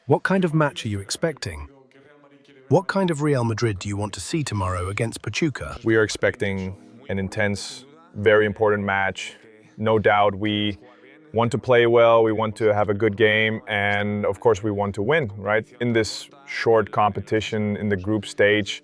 What kind of match are you expecting? What kind of Real Madrid do you want to see tomorrow against Pachuca? We are expecting an intense, very important match. No doubt we want to play well, we want to have a good game, and of course we want to win, right? In this short competition in the group stage,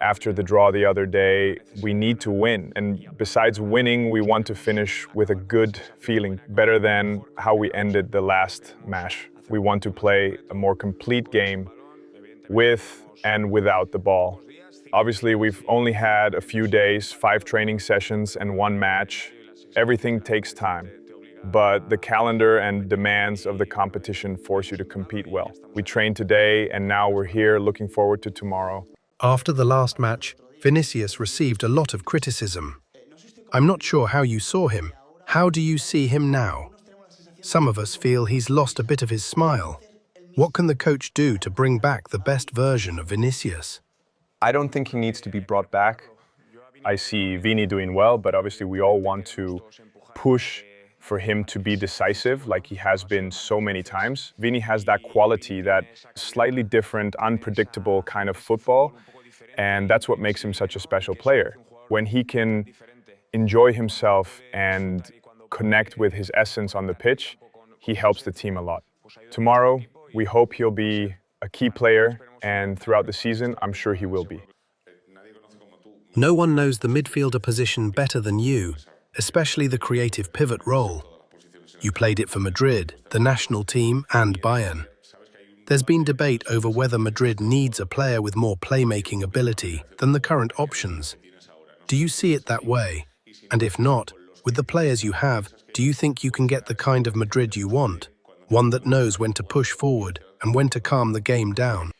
after the draw the other day, we need to win. And besides winning, we want to finish with a good feeling, better than how we ended the last match. We want to play a more complete game with and without the ball. Obviously, we've only had a few days, 5 training sessions and 1 match. Everything takes time, but the calendar and demands of the competition force you to compete well. We trained today and now we're here looking forward to tomorrow. After the last match, Vinicius received a lot of criticism. I'm not sure how you saw him. How do you see him now? Some of us feel he's lost a bit of his smile. What can the coach do to bring back the best version of Vinicius? I don't think he needs to be brought back. I see Vini doing well, but obviously we all want to push for him to be decisive like he has been so many times. Vini has that quality, that slightly different, unpredictable kind of football, and that's what makes him such a special player. When he can enjoy himself and connect with his essence on the pitch, he helps the team a lot. Tomorrow, we hope he'll be a key player, and throughout the season, I'm sure he will be. No one knows the midfielder position better than you, especially the creative pivot role. You played it for Madrid, the national team, and Bayern. There's been debate over whether Madrid needs a player with more playmaking ability than the current options. Do you see it that way? And if not, with the players you have, do you think you can get the kind of Madrid you want? One that knows when to push forward and when to calm the game down?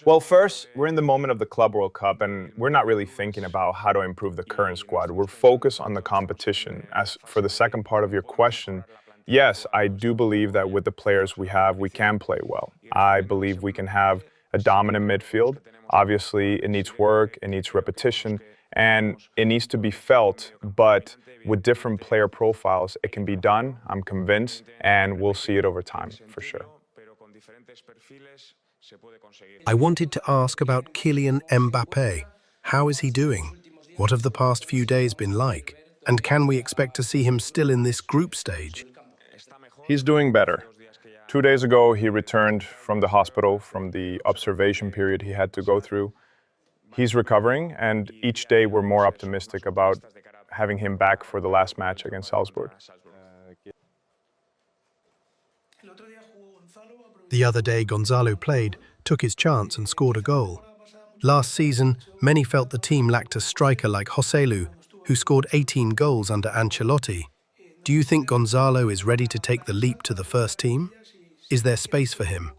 Well, first, we're in the moment of the Club World Cup, and we're not really thinking about how to improve the current squad. We're focused on the competition. As for the second part of your question, yes, I do believe that with the players we have, we can play well. I believe we can have a dominant midfield. Obviously, it needs work, it needs repetition, and it needs to be felt, but with different player profiles, it can be done, I'm convinced, and we'll see it over time, for sure. I wanted to ask about Kylian Mbappé. How is he doing? What have the past few days been like? And can we expect to see him still in this group stage? He's doing better. 2 days ago, he returned from the hospital, from the observation period he had to go through. He's recovering, and each day we're more optimistic about having him back for the last match against Salzburg. The other day, Gonzalo played, took his chance and scored a goal. Last season, many felt the team lacked a striker like Joselu, who scored 18 goals under Ancelotti. Do you think Gonzalo is ready to take the leap to the first team? Is there space for him?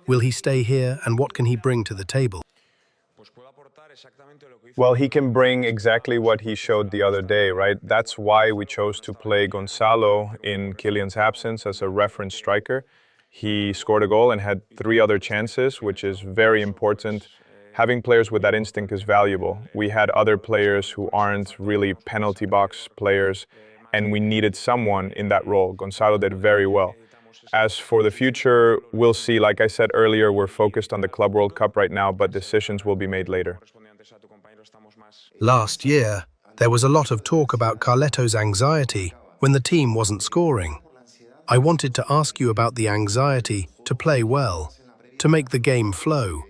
Will he stay here, and what can he bring to the table? Well, he can bring exactly what he showed the other day, right? That's why we chose to play Gonzalo in Kylian's absence as a reference striker. He scored a goal and had 3 other chances, which is very important. Having players with that instinct is valuable. We had other players who aren't really penalty box players, and we needed someone in that role. Gonzalo did very well. As for the future, we'll see. Like I said earlier, we're focused on the Club World Cup right now, but decisions will be made later. Last year, there was a lot of talk about Carleto's anxiety when the team wasn't scoring. I wanted to ask you about the anxiety to play well, to make the game flow.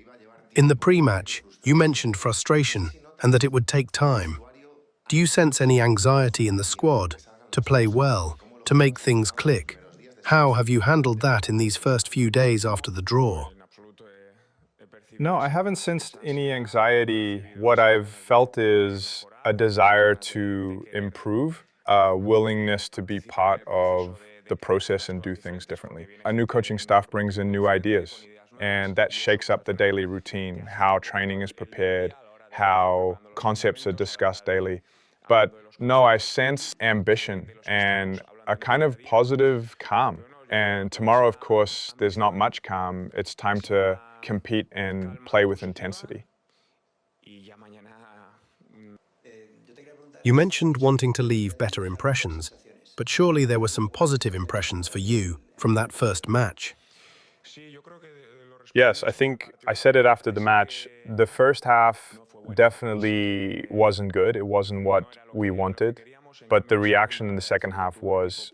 In the pre-match, you mentioned frustration and that it would take time. Do you sense any anxiety in the squad to play well, to make things click? How have you handled that in these first few days after the draw? No, I haven't sensed any anxiety. What I've felt is a desire to improve, a willingness to be part of the process and do things differently. A new coaching staff brings in new ideas, and that shakes up the daily routine, how training is prepared, how concepts are discussed daily. But no, I sense ambition and a kind of positive calm. And tomorrow, of course, there's not much calm. It's time to compete and play with intensity. You mentioned wanting to leave better impressions. but surely there were some positive impressions for you from that first match. Yes, I think I said it after the match. The first half definitely wasn't good. It wasn't what we wanted. But the reaction in the second half was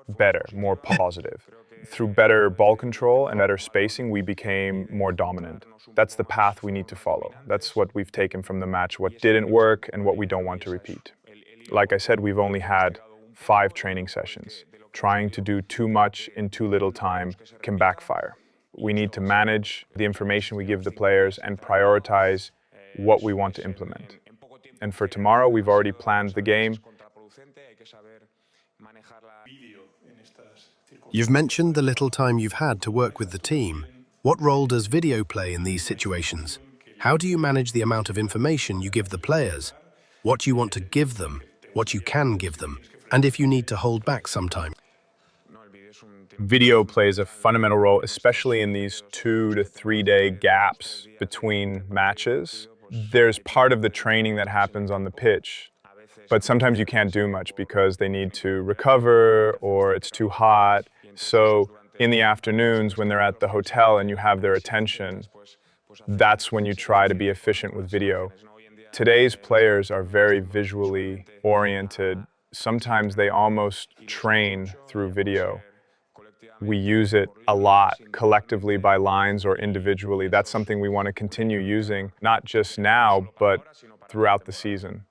better, more positive. Through better ball control and better spacing, we became more dominant. That's the path we need to follow. That's what we've taken from the match, what didn't work and what we don't want to repeat. Like I said, we've only had 5 training sessions. Trying to do too much in too little time can backfire. We need to manage the information we give the players and prioritize what we want to implement. And for tomorrow, we've already planned the game. You've mentioned the little time you've had to work with the team. What role does video play in these situations? How do you manage the amount of information you give the players? What you want to give them, what you can give them, and if you need to hold back sometime? Video plays a fundamental role, especially in these 2 to 3 day gaps between matches. There's part of the training that happens on the pitch, but sometimes you can't do much because they need to recover or it's too hot. So in the afternoons when they're at the hotel and you have their attention, that's when you try to be efficient with video. Today's players are very visually oriented. Sometimes they almost train through video. We use it a lot, collectively by lines or individually. That's something we want to continue using, not just now, but throughout the season.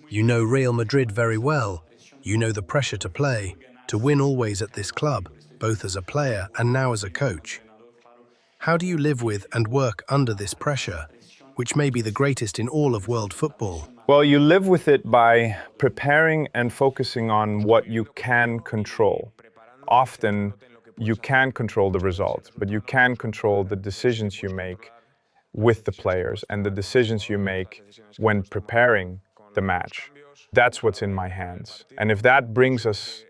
You know Real Madrid very well. You know the pressure to play, to win always at this club, both as a player and now as a coach. How do you live with and work under this pressure, which may be the greatest in all of world football? Well, you live with it by preparing and focusing on what you can control. Often, you can't control the results, but you can control the decisions you make with the players and the decisions you make when preparing the match. That's what's in my hands. And if that brings us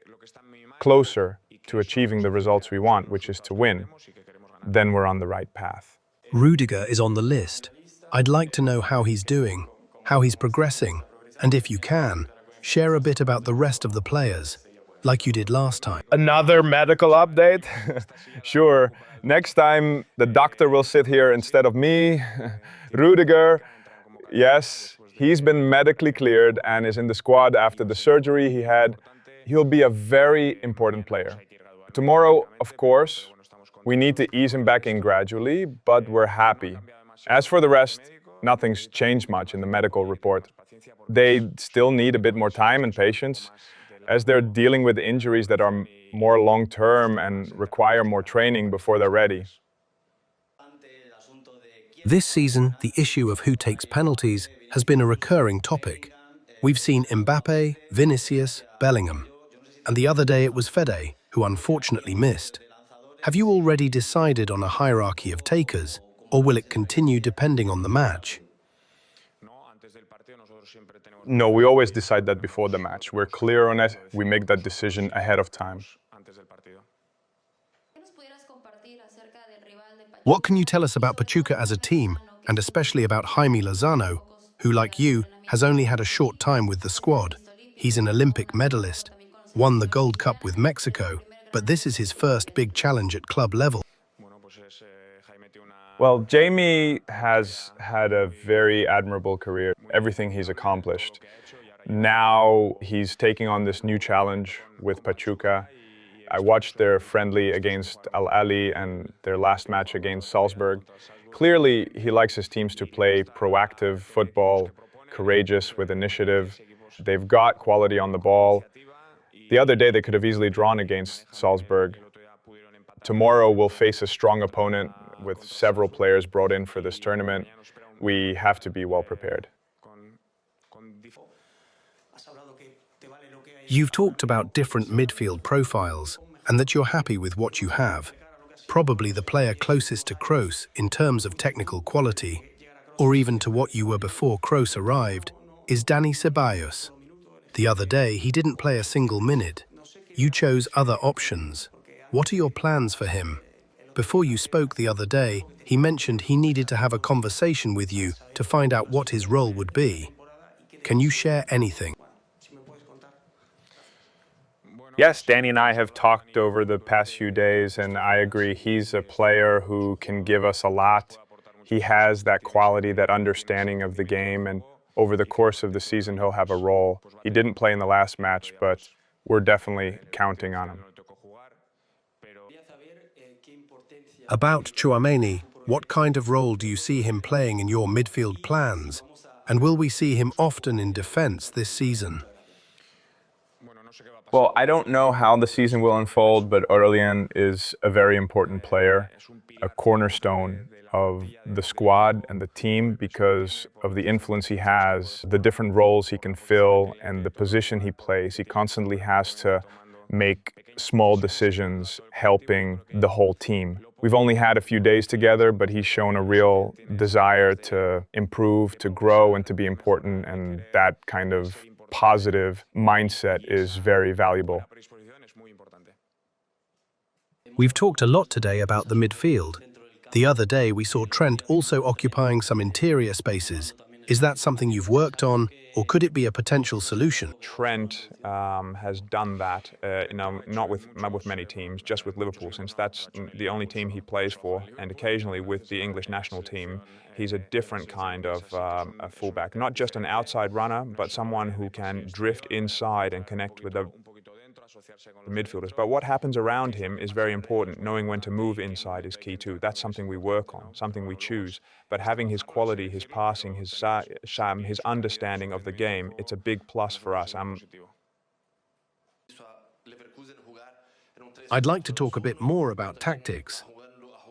closer to achieving the results we want, which is to win, then we're on the right path. Rudiger is on the list. I'd like to know how he's doing, how he's progressing, and if you can, share a bit about the rest of the players, like you did last time. Another medical update? Sure. Next time, the doctor will sit here instead of me. Rüdiger, yes, he's been medically cleared and is in the squad after the surgery he had. He'll be a very important player. Tomorrow, of course, we need to ease him back in gradually, but we're happy. As for the rest, nothing's changed much in the medical report. They still need a bit more time and patience, as they're dealing with injuries that are more long-term and require more training before they're ready. This season, the issue of who takes penalties has been a recurring topic. We've seen Mbappe, Vinicius, Bellingham, and the other day it was Fede, who unfortunately missed. Have you already decided on a hierarchy of takers, or will it continue depending on the match? No, we always decide that before the match. We're clear on it. We make that decision ahead of time. What can you tell us about Pachuca as a team, and especially about Jaime Lozano, who, like you, has only had a short time with the squad? He's an Olympic medalist, won the Gold Cup with Mexico, but this is his first big challenge at club level. Well, Jaime has had a very admirable career, everything he's accomplished. Now he's taking on this new challenge with Pachuca. I watched their friendly against Al Ahly and their last match against Salzburg. Clearly, he likes his teams to play proactive football, courageous with initiative. They've got quality on the ball. The other day, they could have easily drawn against Salzburg. Tomorrow, we'll face a strong opponent with several players brought in for this tournament. We have to be well prepared. You've talked about different midfield profiles and that you're happy with what you have. Probably the player closest to Kroos in terms of technical quality, or even to what you were before Kroos arrived, is Dani Ceballos. The other day, he didn't play a single minute. You chose other options. What are your plans for him? Before you spoke the other day, he mentioned he needed to have a conversation with you to find out what his role would be. Can you share anything? Yes, Danny and I have talked over the past few days, and I agree he's a player who can give us a lot. He has that quality, that understanding of the game, and over the course of the season he'll have a role. He didn't play in the last match, but we're definitely counting on him. About Tchouaméni, what kind of role do you see him playing in your midfield plans? And will we see him often in defense this season? Well, I don't know how the season will unfold, but Aurelien is a very important player, a cornerstone of the squad and the team because of the influence he has, the different roles he can fill, and the position he plays. He constantly has to make small decisions, helping the whole team. We've only had a few days together, but he's shown a real desire to improve, to grow, and to be important, and that kind of positive mindset is very valuable. We've talked a lot today about the midfield. The other day we saw Trent also occupying some interior spaces. Is that something you've worked on, or could it be a potential solution? Trent has done that, not with many teams, just with Liverpool, since that's the only team he plays for, and occasionally with the English national team. He's a different kind of a fullback, not just an outside runner, but someone who can drift inside and connect with the midfielders. But what happens around him is very important. Knowing when to move inside is key too. That's something we work on, something we choose. But having his quality, his passing, his understanding of the game, it's a big plus for us. I'd like to talk a bit more about tactics.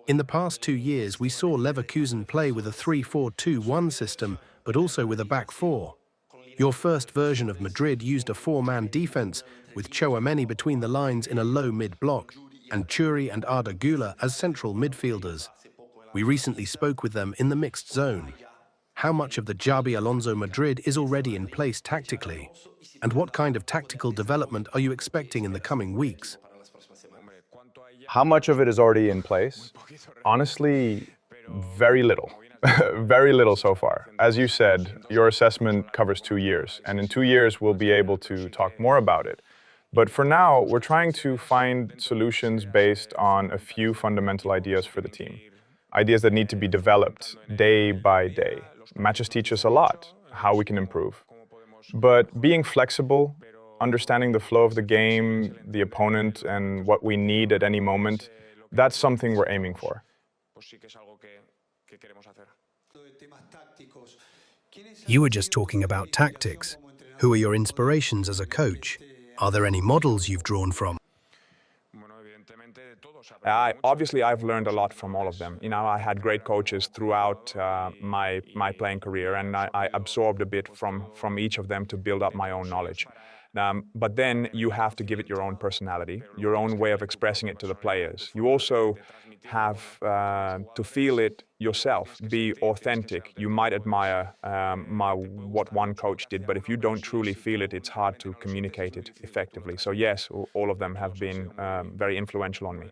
In the past 2 years, we saw Leverkusen play with a 3-4-2-1 system, but also with a back four. Your first version of Madrid used a four-man defense, with Tchouaméni between the lines in a low mid-block, and Churi and Arda Güler as central midfielders. We recently spoke with them in the mixed zone. How much of the Xabi Alonso Madrid is already in place tactically? And what kind of tactical development are you expecting in the coming weeks? How much of it is already in place? Honestly, very little. Very little so far. As you said, your assessment covers 2 years, and in 2 years we'll be able to talk more about it. But for now, we're trying to find solutions based on a few fundamental ideas for the team. Ideas that need to be developed day by day. Matches teach us a lot, how we can improve. But being flexible, understanding the flow of the game, the opponent, and what we need at any moment, that's something we're aiming for. You were just talking about tactics. Who are your inspirations as a coach? Are there any models you've drawn from? Obviously, I've learned a lot from all of them. I had great coaches throughout my playing career, and I absorbed a bit from each of them to build up my own knowledge. But then you have to give it your own personality, your own way of expressing it to the players. You also have to feel it yourself, be authentic. You might admire what one coach did, but if you don't truly feel it, it's hard to communicate it effectively. So yes, all of them have been very influential on me.